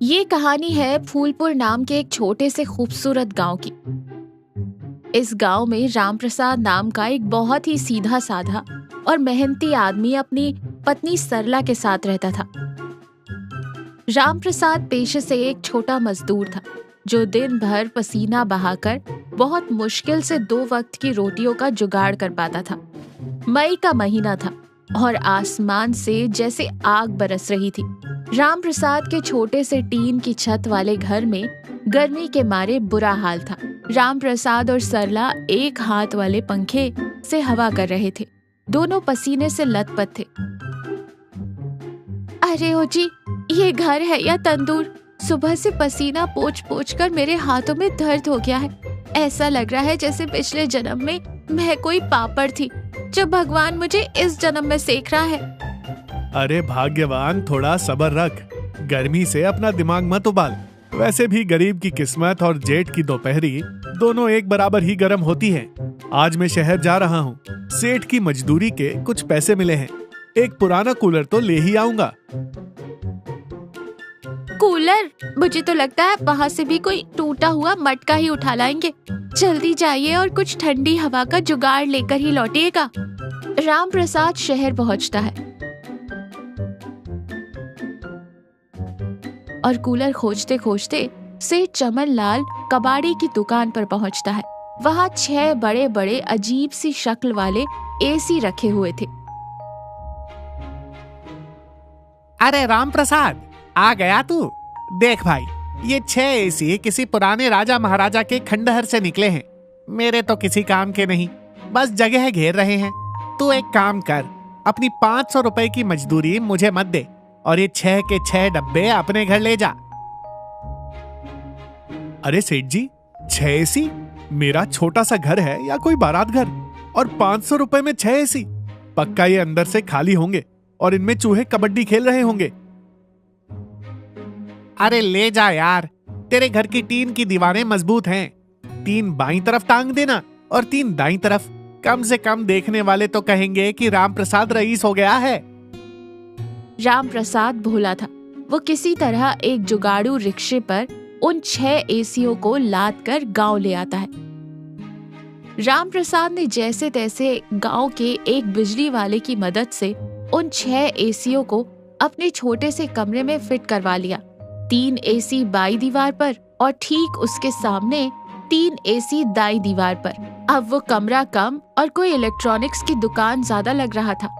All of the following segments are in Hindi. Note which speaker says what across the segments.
Speaker 1: ये कहानी है फूलपुर नाम के एक छोटे से खूबसूरत गांव की। इस गांव में रामप्रसाद नाम का एक बहुत ही सीधा साधा और मेहनती आदमी अपनी पत्नी सरला के साथ रहता था। रामप्रसाद पेशे से एक छोटा मजदूर था जो दिन भर पसीना बहाकर बहुत मुश्किल से 2 वक्त की रोटियों का जुगाड़ कर पाता था। मई का महीना था और आसमान से जैसे आग बरस रही थी। रामप्रसाद के छोटे से टीन की छत वाले घर में गर्मी के मारे बुरा हाल था। रामप्रसाद और सरला एक हाथ वाले पंखे से हवा कर रहे थे। दोनों पसीने से लथपथ थे। अरे ओ जी, ये घर है या तंदूर? सुबह से पसीना पोंछ पोंछ कर मेरे हाथों में दर्द हो गया है। ऐसा लग रहा है जैसे पिछले जन्म में मैं कोई पापड़ थी जो भगवान मुझे इस जन्म में सेक रहा है।
Speaker 2: अरे भाग्यवान, थोड़ा सब्र रख, गर्मी से अपना दिमाग मत उबाल। वैसे भी गरीब की किस्मत और जेठ की दोपहरी दोनों एक बराबर ही गर्म होती है। आज मैं शहर जा रहा हूँ। सेठ की मजदूरी के कुछ पैसे मिले हैं। एक पुराना कूलर तो ले ही आऊंगा।
Speaker 1: कूलर? मुझे तो लगता है वहाँ से भी कोई टूटा हुआ मटका ही उठा लाएंगे। जल्दी जाइए और कुछ ठंडी हवा का जुगाड़ लेकर ही लौटिएगा। रामप्रसाद शहर पहुँचता है और कूलर खोजते खोजते सेठ चमन लाल कबाड़ी की दुकान पर पहुंचता है। वहां 6 बड़े बड़े अजीब सी शक्ल वाले एसी रखे हुए थे।
Speaker 3: अरे रामप्रसाद, आ गया तू? देख भाई, ये 6 एसी किसी पुराने राजा महाराजा के खंडहर से निकले हैं। मेरे तो किसी काम के नहीं, बस जगह घेर रहे हैं। तू एक काम कर, अपनी 500 रुपए की मजदूरी मुझे मत दे और ये 6 के 6 डब्बे अपने घर ले जा।
Speaker 2: अरे सेठ जी, 6 एसी? मेरा छोटा सा घर है या कोई बारात घर? और 500 रुपए में 6 एसी? पक्का ये अंदर से खाली होंगे और इनमें चूहे कबड्डी खेल रहे होंगे।
Speaker 3: अरे ले जा यार, तेरे घर की टीन की दीवारें मजबूत हैं। 3 बाईं तरफ टांग देना और 3 दाईं तरफ। कम से कम देखने वाले तो कहेंगे कि रामप्रसाद रईस हो गया है।
Speaker 1: रामप्रसाद भोला था। वो किसी तरह एक जुगाड़ू रिक्शे पर उन 6 एसियों को लाद कर गांव ले आता है। रामप्रसाद ने जैसे तैसे गांव के एक बिजली वाले की मदद से उन 6 एसियों को अपने छोटे से कमरे में फिट करवा लिया। 3 एसी बाई दीवार पर और ठीक उसके सामने 3 एसी दाई दीवार पर। अब वो कमरा कम और कोई इलेक्ट्रॉनिक्स की दुकान ज्यादा लग रहा था।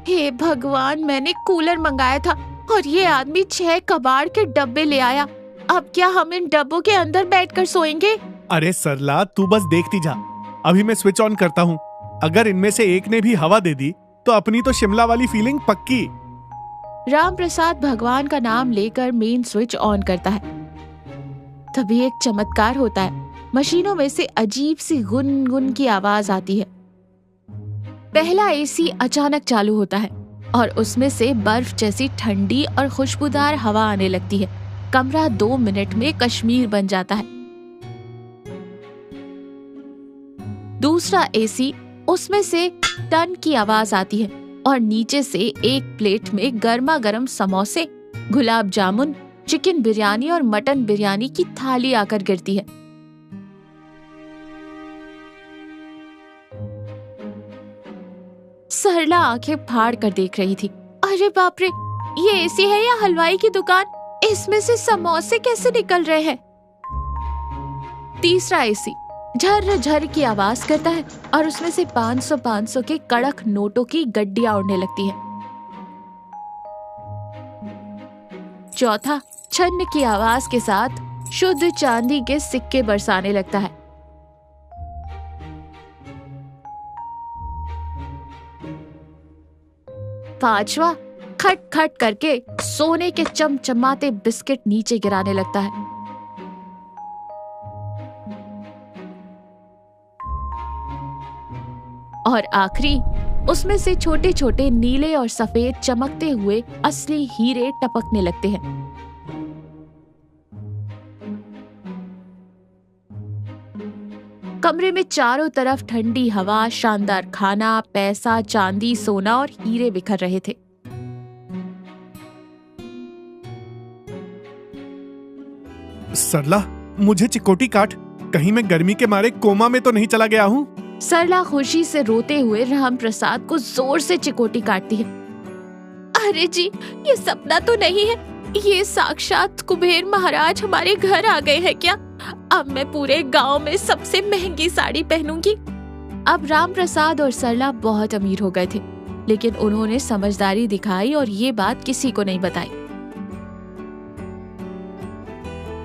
Speaker 1: हे भगवान, मैंने कूलर मंगाया था और ये आदमी 6 कबाड़ के डब्बे ले आया। अब क्या हम इन डब्बों के अंदर बैठकर सोएंगे?
Speaker 2: अरे सरला, तू बस देखती जा। अभी मैं स्विच ऑन करता हूँ। अगर इनमें से एक ने भी हवा दे दी तो अपनी तो शिमला वाली फीलिंग पक्की।
Speaker 1: रामप्रसाद भगवान का नाम लेकर मेन स्विच ऑन करता है। तभी एक चमत्कार होता है। मशीनों में से अजीब सी गुन-गुन की आवाज आती है। पहला एसी अचानक चालू होता है और उसमें से बर्फ जैसी ठंडी और खुशबूदार हवा आने लगती है। कमरा 2 मिनट में कश्मीर बन जाता है। दूसरा एसी, उसमें से टन की आवाज आती है और नीचे से एक प्लेट में गर्मा गर्म समोसे, गुलाब जामुन, चिकन बिरयानी और मटन बिरयानी की थाली आकर गिरती है। सरला आंखें फाड़ कर देख रही थी। अरे बाप रे, ये एसी है या हलवाई की दुकान? इसमें से समोसे कैसे निकल रहे हैं? तीसरा एसी झर झर की आवाज करता है और उसमें से 500 के कड़क नोटों की गड्डियां उड़ने लगती हैं। चौथा छन्न की आवाज के साथ शुद्ध चांदी के सिक्के बरसाने लगता है। पांचवा खट खट करके सोने के चमचमाते बिस्किट नीचे गिराने लगता है। और आखिरी, उसमें से छोटे छोटे नीले और सफेद चमकते हुए असली हीरे टपकने लगते हैं। कमरे में चारों तरफ ठंडी हवा, शानदार खाना, पैसा, चांदी, सोना और हीरे बिखर रहे थे।
Speaker 2: सरला, मुझे चिकोटी काट, कहीं मैं गर्मी के मारे कोमा में तो नहीं चला गया हूँ।
Speaker 1: सरला खुशी से रोते हुए राम प्रसाद को जोर से चिकोटी काटती है। अरे जी, ये सपना तो नहीं है, ये साक्षात कुबेर महाराज हमारे घर आ गए हैं क्या? अब मैं पूरे गांव में सबसे महंगी साड़ी पहनूंगी। अब राम प्रसाद और सरला बहुत अमीर हो गए थे, लेकिन उन्होंने समझदारी दिखाई और ये बात किसी को नहीं बताई।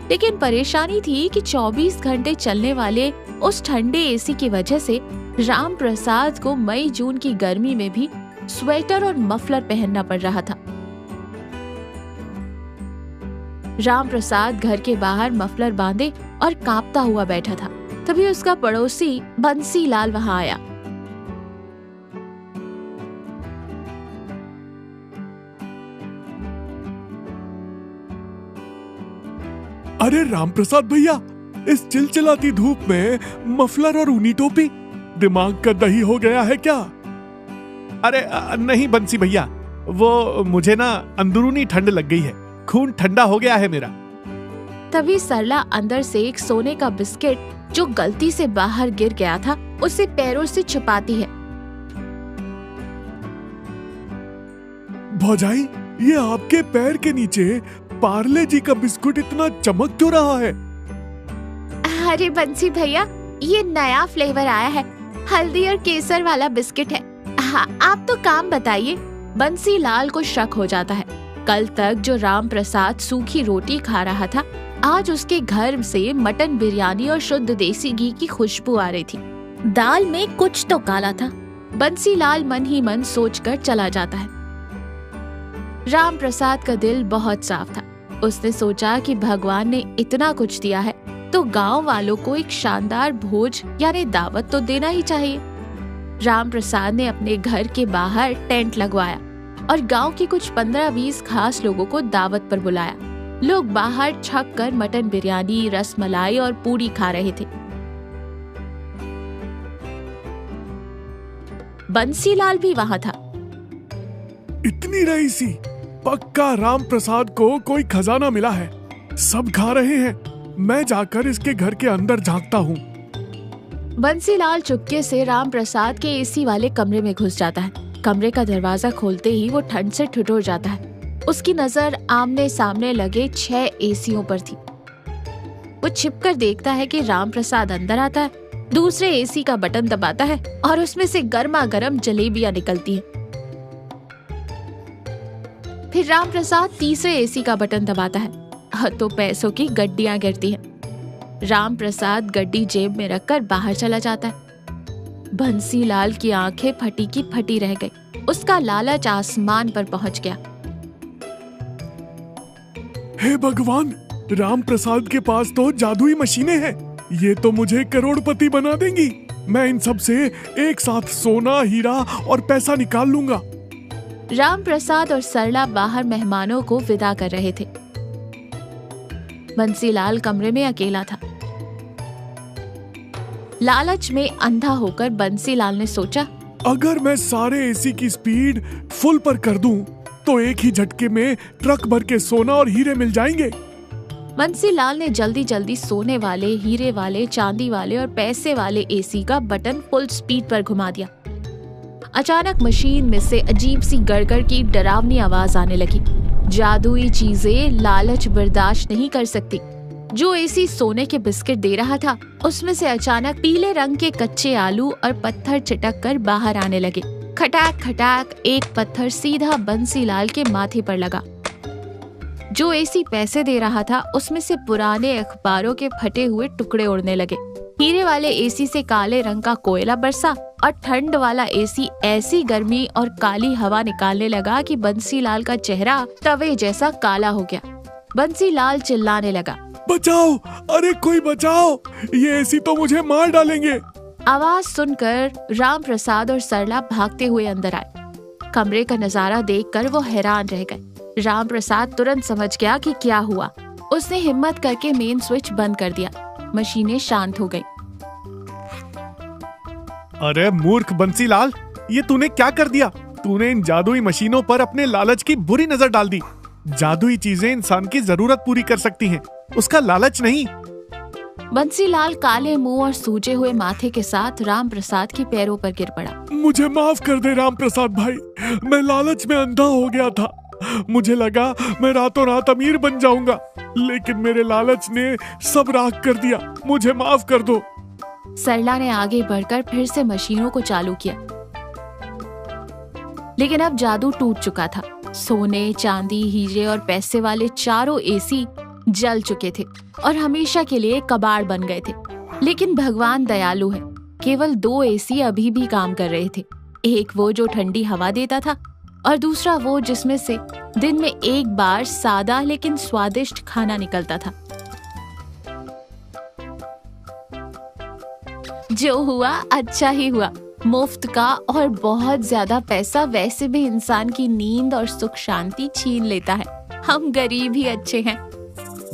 Speaker 1: लेकिन परेशानी थी कि 24 घंटे चलने वाले उस ठंडे एसी की वजह से राम प्रसाद को मई जून की गर्मी में भी स्वेटर और मफलर पहनना पड़ रहा था। राम प्रसाद घर के बाहर मफलर बांधे और कांपता हुआ बैठा था। तभी उसका पड़ोसी बंसी लाल वहां आया।
Speaker 2: अरे रामप्रसाद भैया, इस चिलचिलाती धूप में मफलर और ऊनी टोपी, दिमाग का दही हो गया है क्या? अरे नहीं बंसी भैया, वो मुझे ना अंदरूनी ठंड लग गई है, खून ठंडा हो गया है मेरा।
Speaker 1: तभी सरला अंदर से एक सोने का बिस्किट जो गलती से बाहर गिर गया था उसे पैरों से छिपाती है।
Speaker 2: भौजाई, ये आपके पैर के नीचे पार्ले जी का बिस्कुट इतना चमक क्यों रहा है?
Speaker 1: अरे बंसी भैया, ये नया फ्लेवर आया है, हल्दी और केसर वाला बिस्किट है। हाँ, आप तो काम बताइए। बंसी लाल को शक हो जाता है। कल तक जो राम प्रसाद सूखी रोटी खा रहा था, आज उसके घर से मटन बिरयानी और शुद्ध देसी घी की खुशबू आ रही थी। दाल में कुछ तो काला था। बंसी लाल मन ही मन सोचकर चला जाता है। राम प्रसाद का दिल बहुत साफ था। उसने सोचा कि भगवान ने इतना कुछ दिया है तो गांव वालों को एक शानदार भोज यानी दावत तो देना ही चाहिए। राम प्रसाद ने अपने घर के बाहर टेंट लगवाया और गांव के कुछ 15-20 खास लोगों को दावत पर बुलाया। लोग बाहर छक कर मटन बिरयानी, रसमलाई और पूरी खा रहे थे। बंसीलाल भी वहां था।
Speaker 2: इतनी रईसी, पक्का राम प्रसाद को कोई खजाना मिला है। सब खा रहे हैं, मैं जाकर इसके घर के अंदर झांकता हूँ।
Speaker 1: बंसीलाल चुपके से राम प्रसाद के एसी वाले कमरे में घुस जाता है। कमरे का दरवाजा खोलते ही वो ठंड से ठिठुर जाता है। उसकी नजर आमने सामने लगे 6 एसियों पर थी। वो छिपकर देखता है कि राम प्रसाद अंदर आता है, दूसरे एसी का बटन दबाता है और उसमें से गर्मा गर्म जलेबियां निकलती हैं। फिर राम प्रसाद तीसरे एसी का बटन दबाता है तो पैसों की गड्डियां गिरती हैं। राम प्रसाद गड्डी जेब में रखकर बाहर चला जाता है। बंसीलाल की आंखें फटी की फटी रह गई। उसका लालच आसमान पर पहुंच गया।
Speaker 2: हे भगवान, राम प्रसाद के पास तो जादुई मशीनें हैं। ये तो मुझे करोड़पति बना देंगी। मैं इन सब से एक साथ सोना, हीरा और पैसा निकाल लूंगा।
Speaker 1: राम प्रसाद और सरला बाहर मेहमानों को विदा कर रहे थे। बंसीलाल कमरे में अकेला था। लालच में अंधा होकर बंसीलाल ने सोचा,
Speaker 2: अगर मैं सारे एसी की स्पीड फुल पर कर दूं, तो एक ही झटके में ट्रक भर के सोना और हीरे मिल जाएंगे।
Speaker 1: बंसीलाल ने जल्दी जल्दी सोने वाले, हीरे वाले, चांदी वाले और पैसे वाले एसी का बटन फुल स्पीड पर घुमा दिया। अचानक मशीन में से अजीब सी गड़गड़ की डरावनी आवाज आने लगी। जादुई चीजें लालच बर्दाश्त नहीं कर सकती। जो एसी सोने के बिस्किट दे रहा था, उसमें से अचानक पीले रंग के कच्चे आलू और पत्थर चिटक कर बाहर आने लगे। खटाक खटाक एक पत्थर सीधा बंसीलाल के माथे पर लगा। जो एसी पैसे दे रहा था, उसमें से पुराने अखबारों के फटे हुए टुकड़े उड़ने लगे। हीरे वाले एसी से काले रंग का कोयला बरसा और ठंड वाला एसी ऐसी गर्मी और काली हवा निकालने लगा कि बंसीलाल का चेहरा तवे जैसा काला हो गया। बंसीलाल चिल्लाने लगा,
Speaker 2: बचाओ, अरे कोई बचाओ, ये एसी तो मुझे मार डालेंगे।
Speaker 1: आवाज सुनकर राम प्रसाद और सरला भागते हुए अंदर आए। कमरे का नजारा देखकर वो हैरान रह गए। राम प्रसाद तुरंत समझ गया कि क्या हुआ। उसने हिम्मत करके मेन स्विच बंद कर दिया। मशीनें शांत हो गई।
Speaker 2: अरे मूर्ख बंसीलाल, ये तूने क्या कर दिया? तूने इन जादुई मशीनों पर अपने लालच की बुरी नजर डाल दी। जादुई चीजें इंसान की जरूरत पूरी कर सकती हैं, उसका लालच नहीं।
Speaker 1: बंसीलाल काले मुंह और सूजे हुए माथे के साथ राम प्रसाद के पैरों पर गिर पड़ा।
Speaker 2: मुझे माफ कर दे राम प्रसाद भाई, मैं लालच में अंधा हो गया था। मुझे लगा मैं रातों रात अमीर बन जाऊंगा, लेकिन मेरे लालच ने सब राख कर दिया। मुझे माफ कर दो।
Speaker 1: सरला ने आगे बढ़कर फिर से मशीनों को चालू किया, लेकिन अब जादू टूट चुका था। सोने, चांदी, हीरे और पैसे वाले चारों एसी जल चुके थे और हमेशा के लिए कबाड़ बन गए थे। लेकिन भगवान दयालु है, केवल 2 एसी अभी भी काम कर रहे थे। एक वो जो ठंडी हवा देता था और दूसरा वो जिसमें से दिन में एक बार सादा लेकिन स्वादिष्ट खाना निकलता था। जो हुआ अच्छा ही हुआ। मुफ्त का और बहुत ज्यादा पैसा वैसे भी इंसान की नींद और सुख शांति छीन लेता है। हम गरीब ही अच्छे हैं।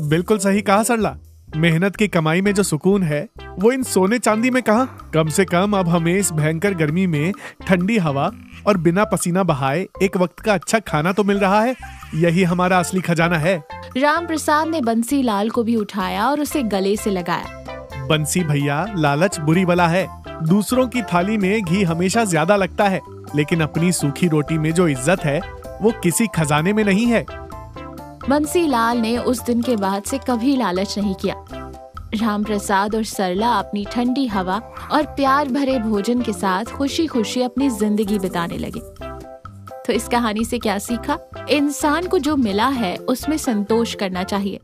Speaker 2: बिल्कुल सही कहा सरला। मेहनत की कमाई में जो सुकून है वो इन सोने चांदी में कहाँ। कम से कम अब हमें इस भयंकर गर्मी में ठंडी हवा और बिना पसीना बहाए एक वक्त का अच्छा खाना तो मिल रहा है। यही हमारा असली खजाना है।
Speaker 1: राम प्रसाद ने बंसीलाल को भी उठाया और उसे गले से लगाया।
Speaker 2: बंसी भैया, लालच बुरी बला है। दूसरों की थाली में घी हमेशा ज्यादा लगता है, लेकिन अपनी सूखी रोटी में जो इज्जत है वो किसी खजाने में नहीं है।
Speaker 1: बंसीलाल ने उस दिन के बाद से कभी लालच नहीं किया। राम प्रसाद और सरला अपनी ठंडी हवा और प्यार भरे भोजन के साथ खुशी खुशी अपनी जिंदगी बिताने लगे। तो इस कहानी से क्या सीखा? इंसान को जो मिला है उसमें संतोष करना चाहिए।